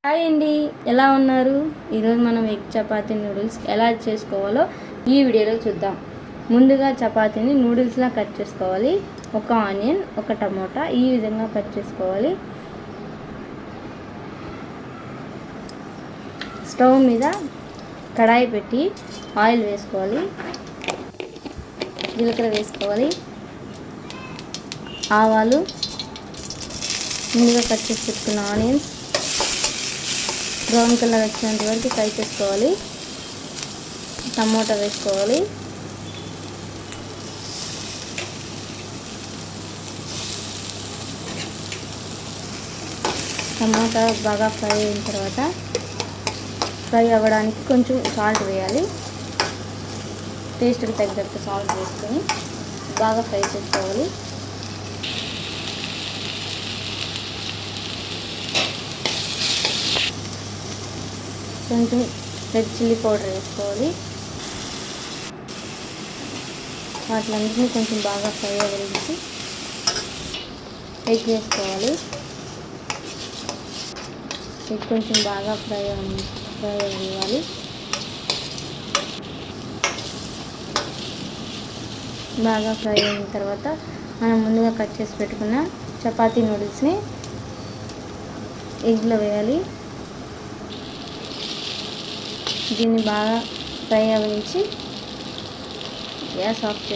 Hi అండి, ఎలా ఉన్నారు? ఈరోజు మనం ఎగ్ చపాతీ నూడిల్స్ ఎలా చేసుకోవాలో ఈ వీడియోలో చూద్దాం. ముందుగా చపాతీని నూడిల్స్లా కట్ చేసుకోవాలి. ఒక ఆనియన్, ఒక టమోటా ఈ విధంగా కట్ చేసుకోవాలి. స్టవ్ మీద కడాయి పెట్టి ఆయిల్ వేసుకోవాలి. జీలకర్ర వేసుకోవాలి. ఆవాలు, ముందుగా కట్ చేసి పెట్టుకున్న ఆనియన్స్ బ్రౌన్ కలర్ వచ్చేంత వరకు ఫ్రై చేసుకోవాలి. టమోటా వేసుకోవాలి. టమోటా బాగా ఫ్రై అయిన తర్వాత ఫ్రై అవ్వడానికి కొంచెం సాల్ట్ వేయాలి. టేస్ట్కి తగ్గట్టు సాల్ట్ వేసుకొని బాగా ఫ్రై చేసుకోవాలి. కొంచెం రెడ్ చిల్లీ పౌడర్ వేసుకోవాలి. వాటిలన్నింటినీ కొంచెం బాగా ఫ్రై అవ్వనిచ్చి ఎగ్ వేసుకోవాలి. ఎగ్ కొంచెం బాగా ఫ్రై అవ్వాలి. బాగా ఫ్రై అయిన తర్వాత మనం ముందుగా కట్ చేసి పెట్టుకున్న చపాతీ నూడిల్స్ని ఎగ్లో వేయాలి. దీన్ని బాగా ఫ్రై అవ్వనిచ్చి గ్యాస్ ఆఫ్ చేసి